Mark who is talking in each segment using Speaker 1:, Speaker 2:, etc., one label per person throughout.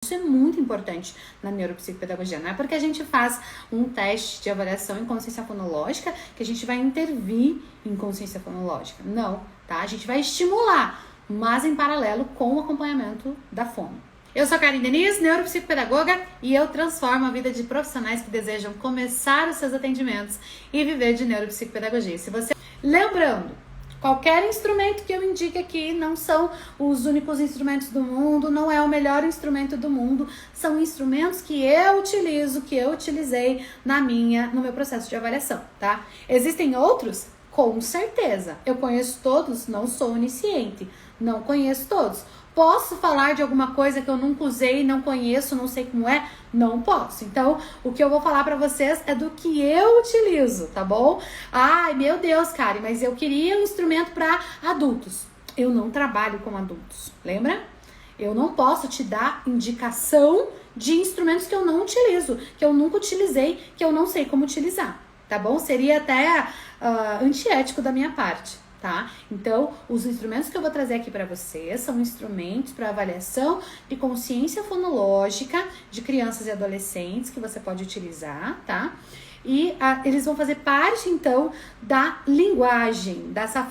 Speaker 1: Isso é muito importante na neuropsicopedagogia. Não é porque a gente faz um teste de avaliação em consciência fonológica que a gente vai intervir em consciência fonológica. Não, tá? A gente vai estimular, mas em paralelo com o acompanhamento da fono. Eu sou a Karen Denise, neuropsicopedagoga, e eu transformo a vida de profissionais que desejam começar os seus atendimentos e viver de neuropsicopedagogia. Se você... Lembrando, qualquer instrumento que eu indique aqui não são os únicos instrumentos do mundo, não é o melhor instrumento do mundo, são instrumentos que eu utilizo, que eu utilizei no meu processo de avaliação, tá? Existem outros? Com certeza. Eu conheço todos, não sou onisciente, não conheço todos. Posso falar de alguma coisa que eu nunca usei, não conheço, não sei como é? Não posso. Então, o que eu vou falar pra vocês é do que eu utilizo, tá bom? Ai, meu Deus, Karen, mas eu queria um instrumento para adultos. Eu não trabalho com adultos, lembra? Eu não posso te dar indicação de instrumentos que eu não utilizo, que eu nunca utilizei, que eu não sei como utilizar, tá bom? Seria até antiético da minha parte. Tá? Então, os instrumentos que eu vou trazer aqui para vocês são instrumentos para avaliação de consciência fonológica de crianças e adolescentes que você pode utilizar, tá? E eles vão fazer parte, então, da linguagem, dessa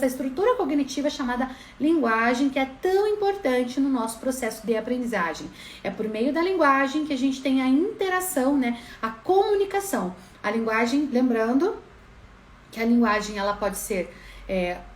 Speaker 1: estrutura cognitiva chamada linguagem, que é tão importante no nosso processo de aprendizagem. É por meio da linguagem que a gente tem a interação, né? A comunicação. A linguagem, lembrando que a linguagem, ela pode ser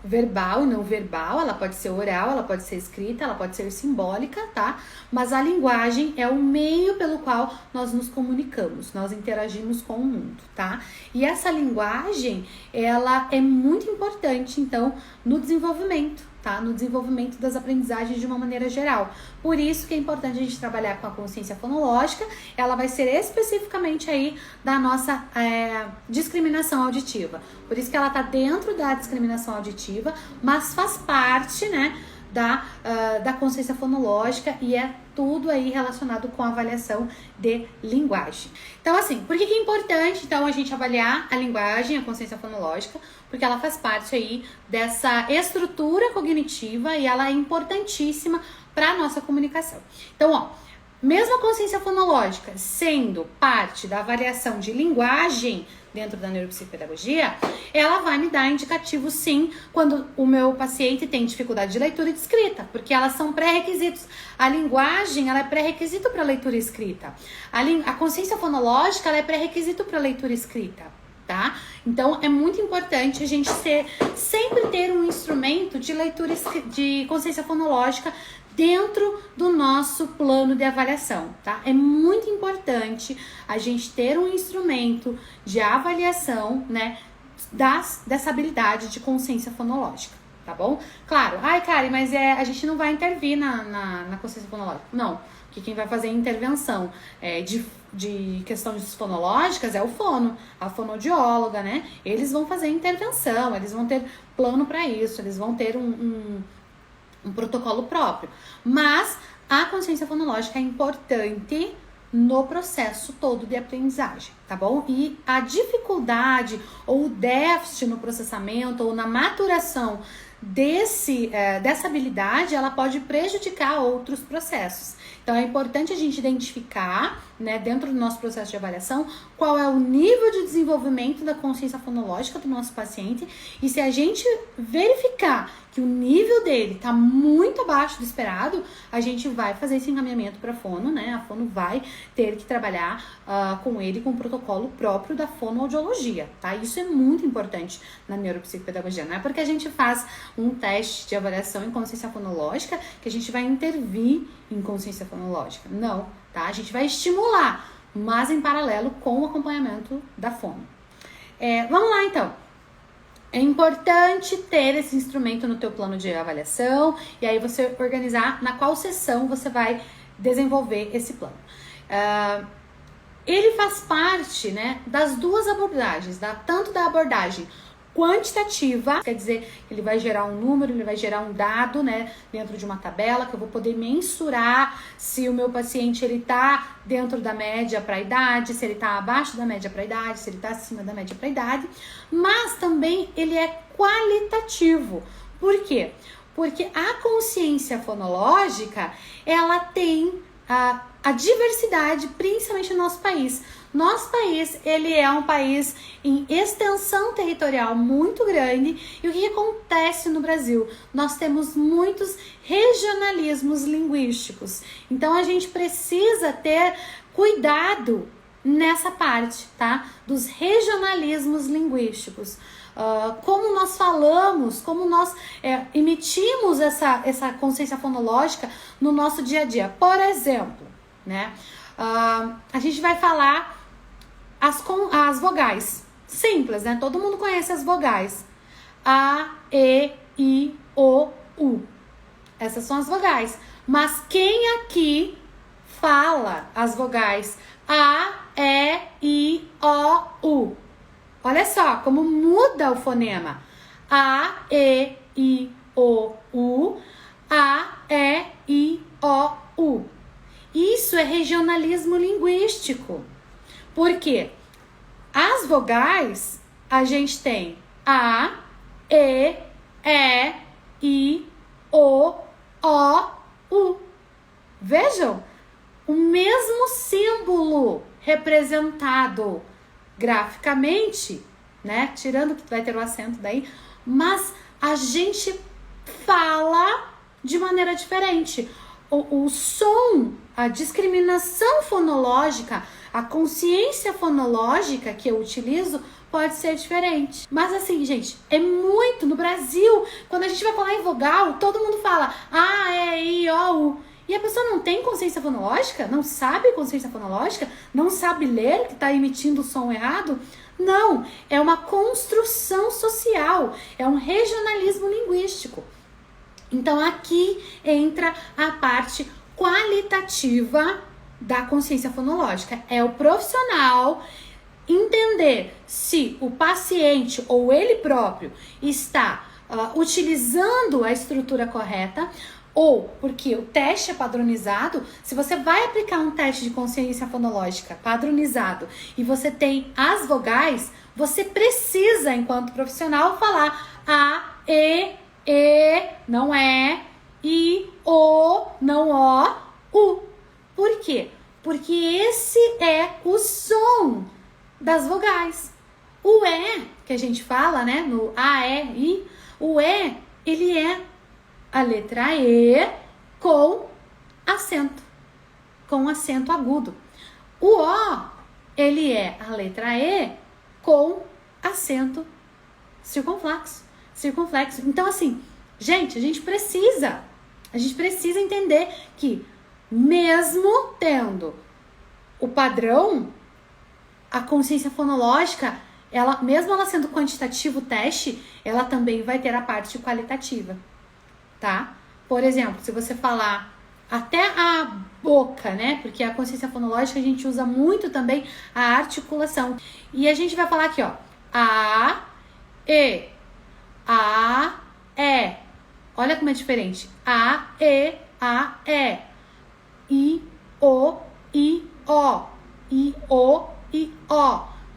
Speaker 1: verbal e não verbal, ela pode ser oral, ela pode ser escrita, ela pode ser simbólica, tá? Mas a linguagem é o meio pelo qual nós nos comunicamos, nós interagimos com o mundo, tá? E essa linguagem, ela é muito importante, então, no desenvolvimento, tá? No desenvolvimento das aprendizagens de uma maneira geral. Por isso que é importante a gente trabalhar com a consciência fonológica, ela vai ser especificamente aí da nossa discriminação auditiva. Por isso que ela tá dentro da discriminação auditiva, mas faz parte, né, da consciência fonológica e é tudo aí relacionado com a avaliação de linguagem. Então, assim, por que é importante, então, a gente avaliar a linguagem, a consciência fonológica? Porque ela faz parte aí dessa estrutura cognitiva e ela é importantíssima para a nossa comunicação. Então, ó, mesmo a consciência fonológica sendo parte da avaliação de linguagem dentro da neuropsicopedagogia, ela vai me dar indicativo sim quando o meu paciente tem dificuldade de leitura e de escrita, porque elas são pré-requisitos. A linguagem, ela é pré-requisito para leitura e escrita. A consciência fonológica, ela é pré-requisito para leitura e escrita, tá? Então, é muito importante a gente sempre ter um instrumento de leitura de consciência fonológica dentro do nosso plano de avaliação, tá? É muito importante a gente ter um instrumento de avaliação, né, dessa habilidade de consciência fonológica, tá bom? Claro, ai, Karen, mas a gente não vai intervir na consciência fonológica. Não, que quem vai fazer a intervenção de questões fonológicas é o fono, a fonoaudióloga, né? Eles vão fazer a intervenção, eles vão ter plano para isso, eles vão ter um protocolo próprio, mas a consciência fonológica é importante no processo todo de aprendizagem, tá bom? E a dificuldade ou o déficit no processamento ou na maturação dessa habilidade, ela pode prejudicar outros processos. Então, é importante a gente identificar, né, dentro do nosso processo de avaliação, qual é o nível de desenvolvimento da consciência fonológica do nosso paciente e se a gente verificar que o nível dele está muito abaixo do esperado, a gente vai fazer esse encaminhamento para a fono, né? A fono vai ter que trabalhar com ele com o protocolo próprio da fonoaudiologia, tá? Isso é muito importante na neuropsicopedagogia. Não é porque a gente faz um teste de avaliação em consciência fonológica que a gente vai intervir em consciência fonológica. Não, tá? A gente vai estimular, mas em paralelo com o acompanhamento da fono. Vamos lá, então. É importante ter esse instrumento no teu plano de avaliação e aí você organizar na qual sessão você vai desenvolver esse plano. Ele faz parte, né, das duas abordagens, tanto da abordagem quantitativa, quer dizer, ele vai gerar um número, ele vai gerar um dado, né, dentro de uma tabela que eu vou poder mensurar se o meu paciente ele tá dentro da média para a idade, se ele tá abaixo da média para a idade, se ele tá acima da média para a idade, mas também ele é qualitativo. Por quê? Porque a consciência fonológica, ela tem a diversidade, principalmente no nosso país. Nosso país, ele é um país em extensão territorial muito grande. E o que acontece no Brasil? Nós temos muitos regionalismos linguísticos. Então, a gente precisa ter cuidado nessa parte, tá? Dos regionalismos linguísticos. Como nós falamos, como nós emitimos essa consciência fonológica no nosso dia a dia. Por exemplo, né? A gente vai falar as vogais. Simples, né? Todo mundo conhece as vogais. A, E, I, O, U. Essas são as vogais. Mas quem aqui fala as vogais A, E, I, O, U? Olha só como muda o fonema. A, E, I, O, U. A, E, I, O, U. Isso é regionalismo linguístico. Por quê? As vogais, a gente tem A, E, I, O, U. Vejam, o mesmo símbolo representado graficamente, né? Tirando que vai ter o acento daí, mas a gente fala de maneira diferente. O som, a discriminação fonológica, a consciência fonológica que eu utilizo pode ser diferente. Mas assim, gente, é muito no Brasil. Quando a gente vai falar em vogal, todo mundo fala A, E, I, O, U. E a pessoa não tem consciência fonológica? Não sabe consciência fonológica? Não sabe ler que está emitindo o som errado? Não, é uma construção social, é um regionalismo linguístico. Então aqui entra a parte qualitativa da consciência fonológica. É o profissional entender se o paciente ou ele próprio está utilizando a estrutura correta, ou porque o teste é padronizado. Se você vai aplicar um teste de consciência fonológica padronizado e você tem as vogais, você precisa, enquanto profissional, falar A, E, não é, I, O, não O, U. Por quê? Porque esse é o som das vogais. O E, que a gente fala, né, no A, E, I, o E, ele é a letra E com acento agudo. O O, ele é a letra E com acento circunflexo. Então, assim, gente, a gente precisa entender que mesmo tendo o padrão, a consciência fonológica, mesmo ela sendo quantitativo o teste, ela também vai ter a parte qualitativa, tá? Por exemplo, se você falar até a boca, né? Porque a consciência fonológica a gente usa muito também a articulação. E a gente vai falar aqui, ó, A, E, olha como é diferente. A, E, I, O, I, O.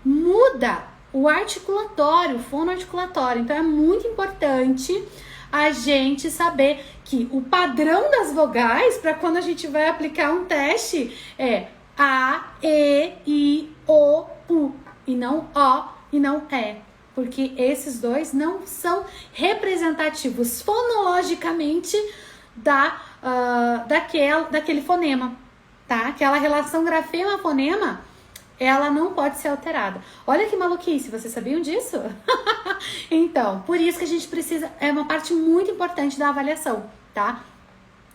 Speaker 1: Muda o articulatório, o fonoarticulatório. Então é muito importante a gente saber que o padrão das vogais, para quando a gente vai aplicar um teste, é A, E, I, O, U. E não O e não E. Porque esses dois não são representativos fonologicamente daquele fonema, tá? Aquela relação grafema-fonema, ela não pode ser alterada. Olha que maluquice, vocês sabiam disso? Então, por isso que a gente precisa, é uma parte muito importante da avaliação, tá?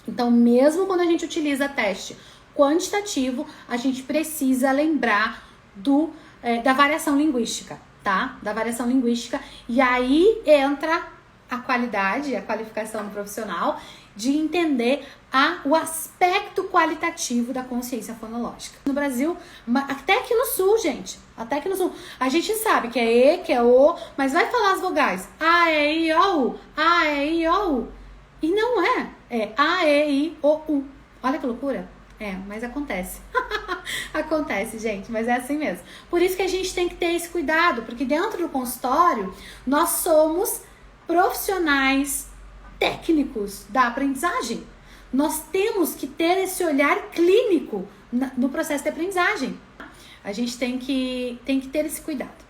Speaker 1: Então, mesmo quando a gente utiliza teste quantitativo, a gente precisa lembrar da variação linguística, tá? Da variação linguística. E aí entra a qualidade, a qualificação do profissional de entender o aspecto qualitativo da consciência fonológica. No Brasil, até aqui no Sul, gente, até aqui no Sul, a gente sabe que é E, que é O, mas vai falar as vogais A, E, I, O, U, A, E, I, O, U. E não é A, E, I, O, U. Olha que loucura. Mas acontece. Acontece, gente, mas é assim mesmo. Por isso que a gente tem que ter esse cuidado, porque dentro do consultório, nós somos profissionais técnicos da aprendizagem. Nós temos que ter esse olhar clínico no processo de aprendizagem. A gente tem que ter esse cuidado.